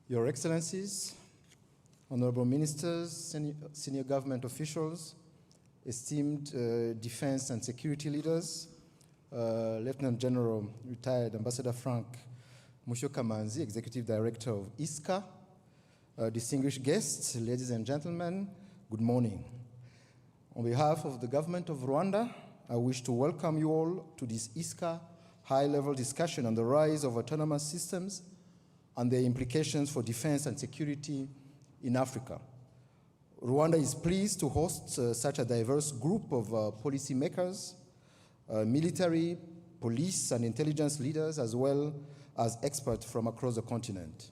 Your Excellencies, Honorable Ministers, senior government officials, esteemed defense and security leaders, Lieutenant General retired Ambassador Frank Mushokamanzi, Executive Director of ISCA, distinguished guests, ladies and gentlemen, good morning. On behalf of the government of Rwanda, I wish to welcome you all to this ISCA high-level discussion on the rise of autonomous systems and their implications for defense and security in Africa. Rwanda is pleased to host such a diverse group of policymakers, military, police, and intelligence leaders, as well as experts from across the continent.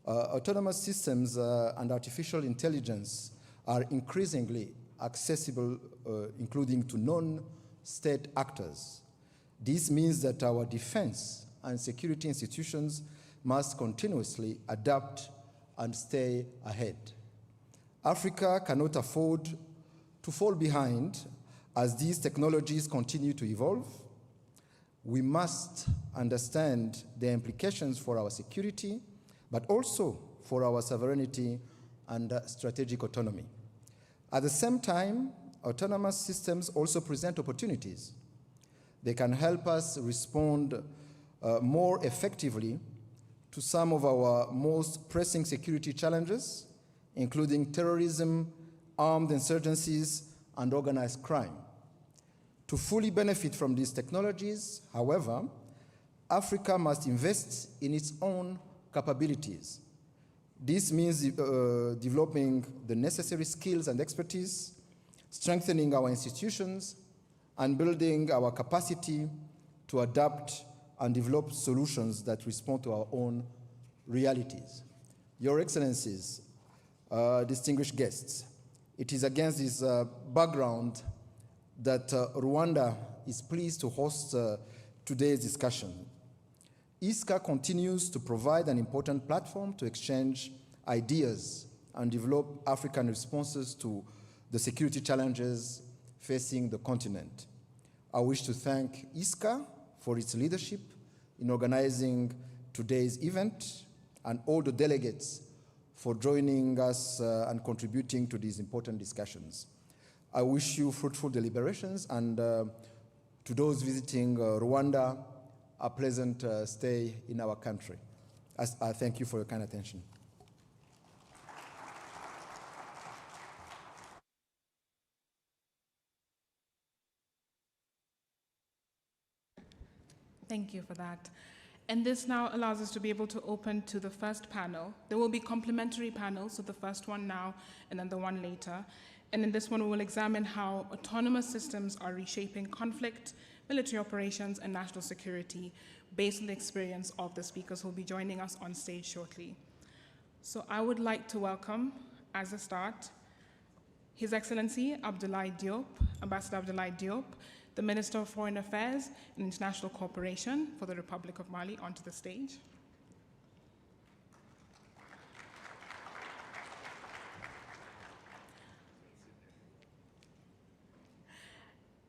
Autonomous systems and artificial intelligence are increasingly accessible, including to non-state actors. This means that our defense and security institutions must continuously adapt and stay ahead. Africa cannot afford to fall behind as these technologies continue to evolve. We must understand the implications for our security, but also for our sovereignty and strategic autonomy. At the same time, autonomous systems also present opportunities. They can help us respond more effectively to some of our most pressing security challenges, including terrorism, armed insurgencies, and organized crime. To fully benefit from these technologies, however, Africa must invest in its own capabilities. This means developing the necessary skills and expertise, strengthening our institutions, and building our capacity to adapt and develop solutions that respond to our own realities. Your Excellencies, distinguished guests, it is against this background that Rwanda is pleased to host today's discussion. ISCA continues to provide an important platform to exchange ideas and develop African responses to the security challenges facing the continent. I wish to thank ISCA for its leadership in organizing today's event and all the delegates for joining us and contributing to these important discussions. I wish you fruitful deliberations and to those visiting Rwanda, a pleasant stay in our country. I thank you for your kind attention. Thank you for that. And this now allows us to be able to open to the first panel. There will be complementary panels, so the first one now and then the one later. And in this one, we will examine how autonomous systems are reshaping conflict, military operations, and national security based on the experience of the speakers who will be joining us on stage shortly. So I would like to welcome, as a start, His Excellency Abdoulaye Diop, Ambassador Abdoulaye Diop, the Minister of Foreign Affairs and International Cooperation for the Republic of Mali, onto the stage.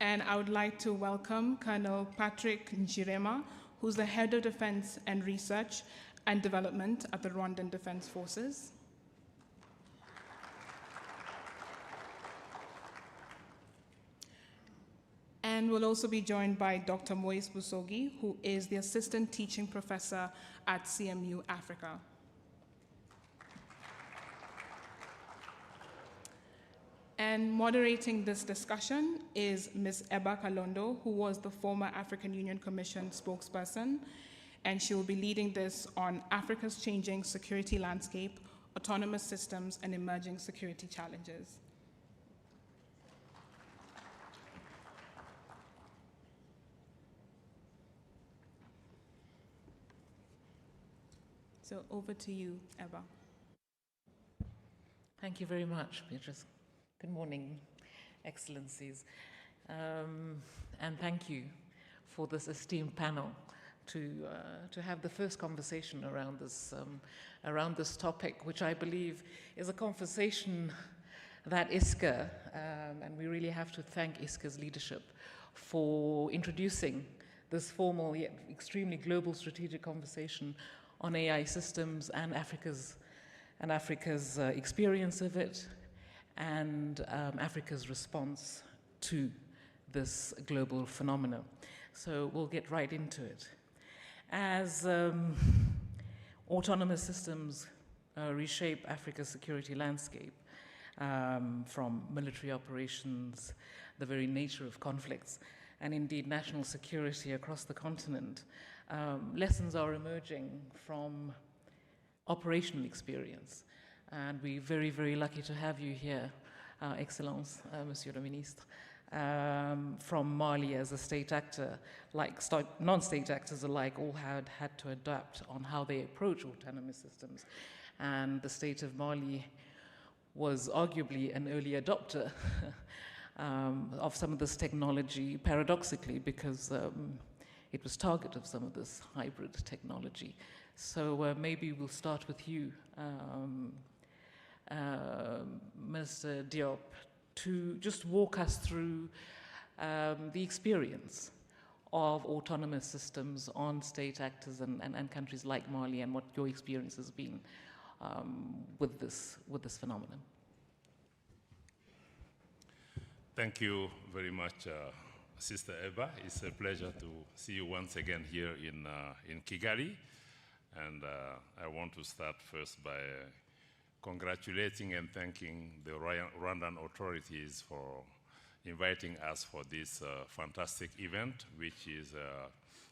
And I would like to welcome Colonel Patrick Njirema, who's the Head of Defense and Research and Development at the Rwandan Defense Forces. And we'll also be joined by Dr. Moise Busogi, who is the Assistant Teaching Professor at CMU Africa. And moderating this discussion is Ms. Eba Kalondo, who was the former African Union Commission spokesperson, and she will be leading this on Africa's changing security landscape, autonomous systems, and emerging security challenges. So over to you, Eba. Thank you very much, Beatrice. Good morning, Excellencies. And thank you for this esteemed panel to have the first conversation around this topic, which I believe is a conversation that ISCA, and we really have to thank ISCA's leadership for introducing this formal yet extremely global strategic conversation on AI systems and Africa's experience of it, and Africa's response to this global phenomenon. So we'll get right into it. As autonomous systems reshape Africa's security landscape, from military operations, the very nature of conflicts, and indeed national security across the continent, lessons are emerging from operational experience. And we're very, very lucky to have you here, Excellence, Monsieur le Ministre, from Mali as a state actor, like non-state actors alike, all had to adapt on how they approach autonomous systems. And the state of Mali was arguably an early adopter of some of this technology, paradoxically, because it was target of some of this hybrid technology. So maybe we'll start with you, Minister Diop, to just walk us through the experience of autonomous systems on state actors and countries like Mali, and what your experience has been with this phenomenon. Thank you very much, Sister Eva. It's a pleasure to see you once again here in Kigali. And I want to start first by congratulating and thanking the Rwandan authorities for inviting us for this fantastic event, which is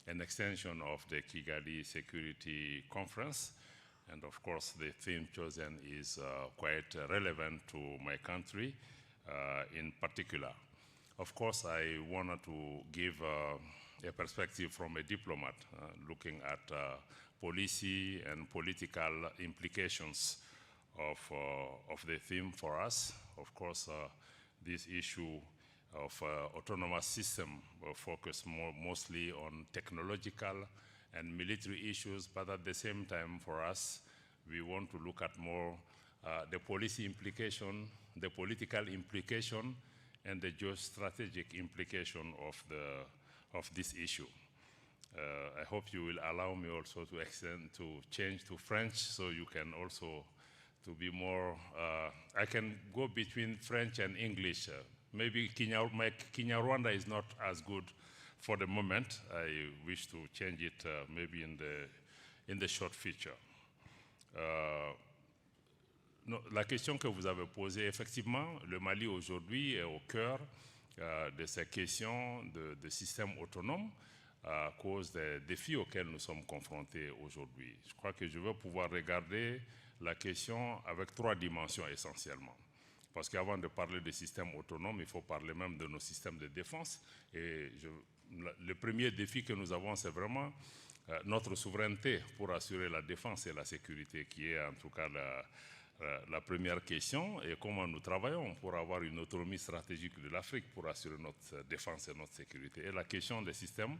an extension of the Kigali Security Conference. And of course, the theme chosen is quite relevant to my country in particular. Of course, I wanted to give a perspective from a diplomat, looking at policy and political implications of the theme for us. Of course, this issue of autonomous system focus mostly on technological and military issues, but at the same time, for us, we want to look at more the policy implication, the political implication, and the geostrategic implication of this issue. I hope you will allow me also to change to French, so you can also to be more. I can go between French and English. Maybe my Kinyarwanda is not as good for the moment. I wish to change it maybe in the short feature. Non, la question que vous avez posée, effectivement, le Mali aujourd'hui est au cœur de ces questions de système autonome à cause des défis auxquels nous sommes confrontés aujourd'hui. Je crois que je vais pouvoir regarder la question avec trois dimensions essentiellement. Parce qu'avant de parler des systèmes autonomes, il faut parler même de nos systèmes de défense. Et le premier défi que nous avons, c'est vraiment notre souveraineté pour assurer la défense et la sécurité, qui est en tout cas la première question, et comment nous travaillons pour avoir une autonomie stratégique de l'Afrique pour assurer notre défense et notre sécurité. Et la question des systèmes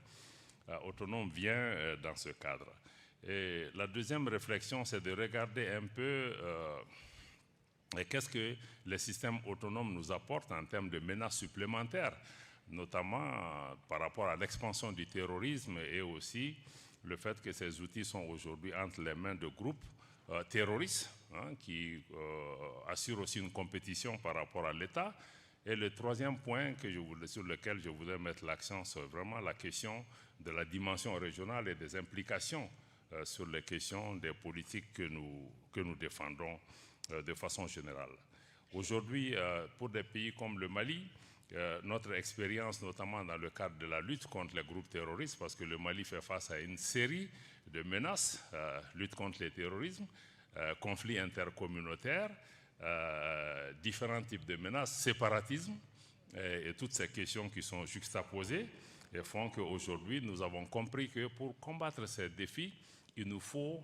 autonomes vient dans ce cadre. Et la deuxième réflexion, c'est de regarder un peu qu'est-ce que les systèmes autonomes nous apportent en termes de menaces supplémentaires, notamment par rapport à l'expansion du terrorisme et aussi le fait que ces outils sont aujourd'hui entre les mains de groupes terroristes, qui assurent aussi une compétition par rapport à l'État. Et le troisième point sur lequel je voudrais mettre l'accent, c'est vraiment la question de la dimension régionale et des implications sur les questions des politiques que nous défendons de façon générale. Aujourd'hui, pour des pays comme le Mali, notre expérience, notamment dans le cadre de la lutte contre les groupes terroristes, parce que le Mali fait face à une série de menaces, lutte contre le terrorisme, conflits intercommunautaires, différents types de menaces, séparatisme, et toutes ces questions qui sont juxtaposées et font qu'aujourd'hui, nous avons compris que pour combattre ces défis, il nous faut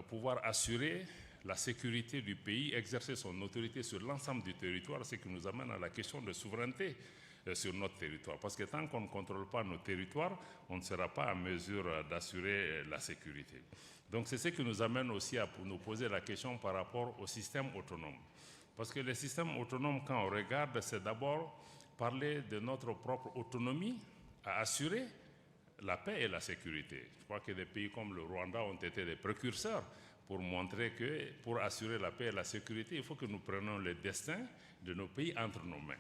pouvoir assurer la sécurité du pays, exercer son autorité sur l'ensemble du territoire, ce qui nous amène à la question de souveraineté sur notre territoire. Parce que tant qu'on ne contrôle pas nos territoires, on ne sera pas en mesure d'assurer la sécurité. Donc c'est ce qui nous amène aussi à nous poser la question par rapport au système autonome. Parce que le système autonome, quand on regarde, c'est d'abord parler de notre propre autonomie à assurer la paix et la sécurité. Je crois que des pays comme le Rwanda ont été des précurseurs pour montrer que pour assurer la paix et la sécurité, il faut que nous prenions le destin de nos pays entre nos mains,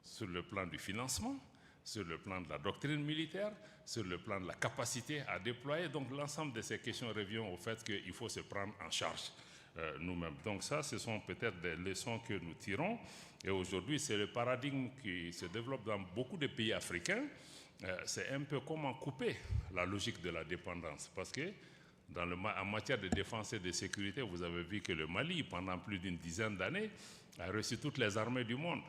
sur le plan du financement, sur le plan de la doctrine militaire, sur le plan de la capacité à déployer. Donc l'ensemble de ces questions revient au fait qu'il faut se prendre en charge nous-mêmes. Donc ça, ce sont peut-être des leçons que nous tirons. Et aujourd'hui, c'est le paradigme qui se développe dans beaucoup de pays africains. C'est un peu comment couper la logique de la dépendance. Parce que en matière de défense et de sécurité, vous avez vu que le Mali, pendant plus d'une dizaine d'années, a reçu toutes les armées du monde,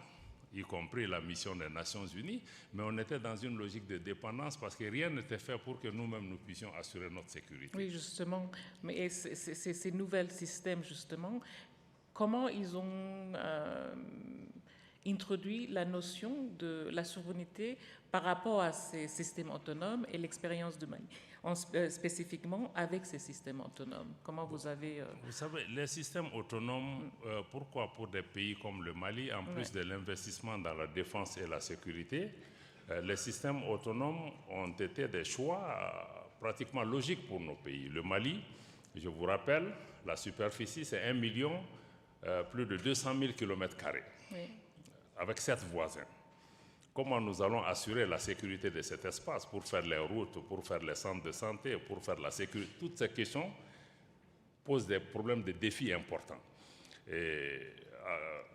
y compris la mission des Nations Unies, mais on était dans une logique de dépendance parce que rien n'était fait pour que nous-mêmes nous puissions assurer notre sécurité. Oui, justement, mais ces nouveaux systèmes, justement, comment ils ont introduit la notion de la souveraineté par rapport à ces systèmes autonomes et l'expérience de Mali, spécifiquement avec ces systèmes autonomes. Comment vous avez... Vous savez, les systèmes autonomes, pourquoi pour des pays comme le Mali, en plus de l'investissement dans la défense et la sécurité, les systèmes autonomes ont été des choix pratiquement logiques pour nos pays. Le Mali, je vous rappelle, la superficie, c'est 1 million, plus de 200 000 km². Oui. Avec 7 voisins. Comment nous allons assurer la sécurité de cet espace pour faire les routes, pour faire les centres de santé, pour faire la sécurité? Toutes ces questions posent des problèmes, des défis importants. Et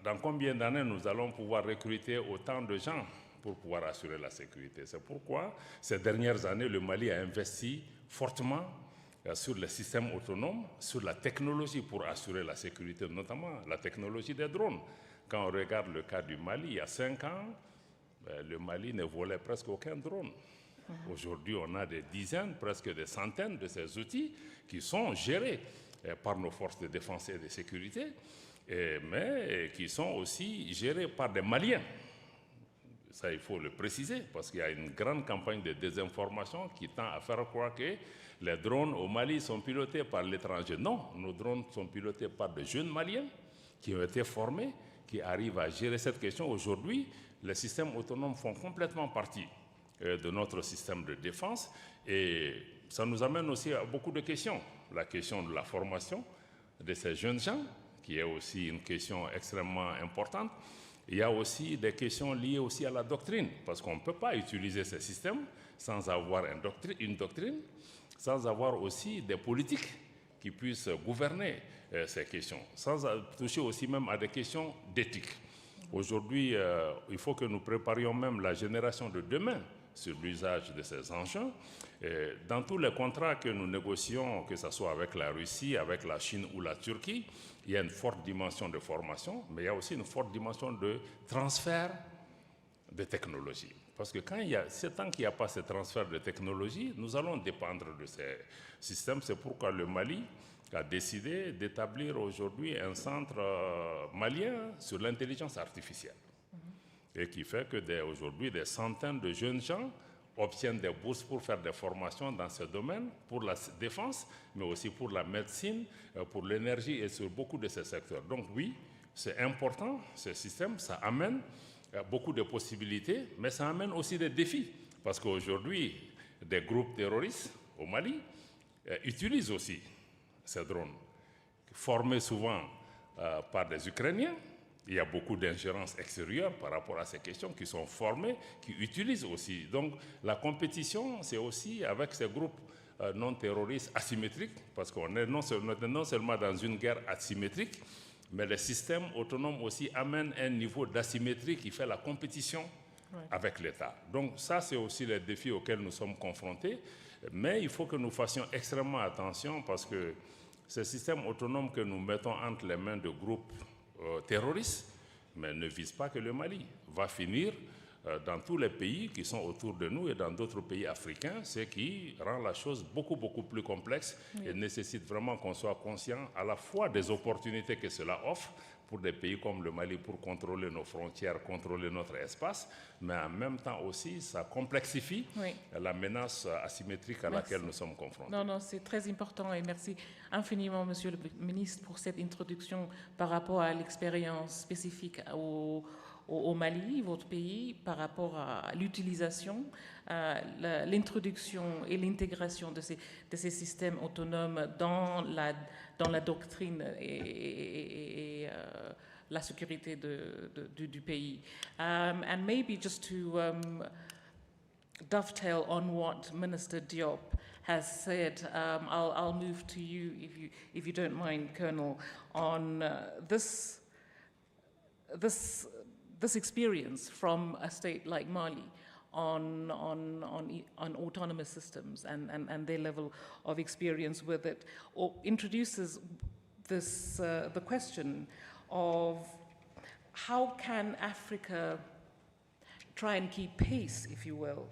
dans combien d'années nous allons pouvoir recruter autant de gens pour pouvoir assurer la sécurité? C'est pourquoi, ces dernières années, le Mali a investi fortement sur les systèmes autonomes, sur la technologie pour assurer la sécurité, notamment la technologie des drones. Quand on regarde le cas du Mali, il y a 5 ans, le Mali ne volait presque aucun drone. Aujourd'hui, on a des dizaines, presque des centaines de ces outils qui sont gérés par nos forces de défense et de sécurité, mais qui sont aussi gérés par des Maliens. Ça, il faut le préciser, parce qu'il y a une grande campagne de désinformation qui tend à faire croire que les drones au Mali sont pilotés par l'étranger. Non, nos drones sont pilotés par de jeunes Maliens qui ont été formés, qui arrivent à gérer cette question. Aujourd'hui, les systèmes autonomes font complètement partie de notre système de défense et ça nous amène aussi à beaucoup de questions. La question de la formation de ces jeunes gens, qui est aussi une question extrêmement importante. Il y a aussi des questions liées aussi à la doctrine, parce qu'on ne peut pas utiliser ces systèmes sans avoir une doctrine, sans avoir aussi des politiques qui puissent gouverner ces questions, sans toucher aussi même à des questions d'éthique. Aujourd'hui, il faut que nous préparions même la génération de demain sur l'usage de ces engins. Dans tous les contrats que nous négocions, que ce soit avec la Russie, avec la Chine ou la Turquie, il y a une forte dimension de formation, mais il y a aussi une forte dimension de transfert de technologie. Parce que tant qu'il n'y a pas ce transfert de technologie, nous allons dépendre de ces systèmes. C'est pourquoi le Mali a décidé d'établir aujourd'hui un centre malien sur l'intelligence artificielle. Et qui fait que aujourd'hui, des centaines de jeunes gens obtiennent des bourses pour faire des formations dans ce domaine, pour la défense, mais aussi pour la médecine, pour l'énergie et sur beaucoup de ces secteurs. Donc oui, c'est important, ce système, ça amène beaucoup de possibilités, mais ça amène aussi des défis. Parce qu'aujourd'hui, des groupes terroristes au Mali utilisent aussi ces drones, formés souvent par des Ukrainiens. Il y a beaucoup d'ingérences extérieures par rapport à ces questions qui sont formées, qui utilisent aussi. Donc la compétition, c'est aussi avec ces groupes non terroristes asymétriques, parce qu'on est non seulement dans une guerre asymétrique, mais les systèmes autonomes aussi amènent un niveau d'asymétrie qui fait la compétition avec l'État. Donc ça, c'est aussi les défis auxquels nous sommes confrontés. Mais il faut que nous fassions extrêmement attention parce que ces systèmes autonomes que nous mettons entre les mains de groupes terroristes, mais ne visent pas que le Mali, va finir dans tous les pays qui sont autour de nous et dans d'autres pays africains, ce qui rend la chose beaucoup, beaucoup plus complexe et nécessite vraiment qu'on soit conscient à la fois des opportunités que cela offre pour des pays comme le Mali pour contrôler nos frontières, contrôler notre espace, mais en même temps aussi, ça complexifie la menace asymétrique à laquelle nous sommes confrontés. Non, c'est très important et merci infiniment, Monsieur le Ministre, pour cette introduction par rapport à l'expérience spécifique aux au Mali, votre pays, par rapport à l'utilisation, l'introduction et l'intégration de ces systèmes autonomes dans la doctrine et la sécurité du pays. And maybe just to dovetail on what Minister Diop has said, I'll move to you, if you don't mind, Colonel, on this experience from a state like Mali on autonomous systems and their level of experience with it, or introduces this the question of how can Africa try and keep pace, if you will,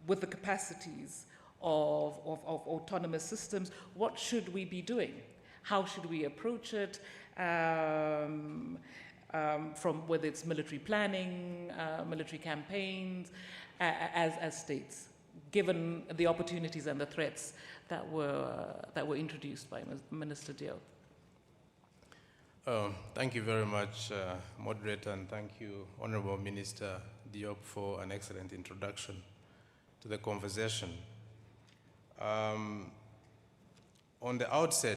with the capacities of autonomous systems. What should we be doing? How should we approach it? From whether it's military planning, military campaigns, as states, given the opportunities and the threats that were introduced by Minister Diop. Thank you very much, moderator, and thank you, Honorable Minister Diop, for an excellent introduction to the conversation. On the outset,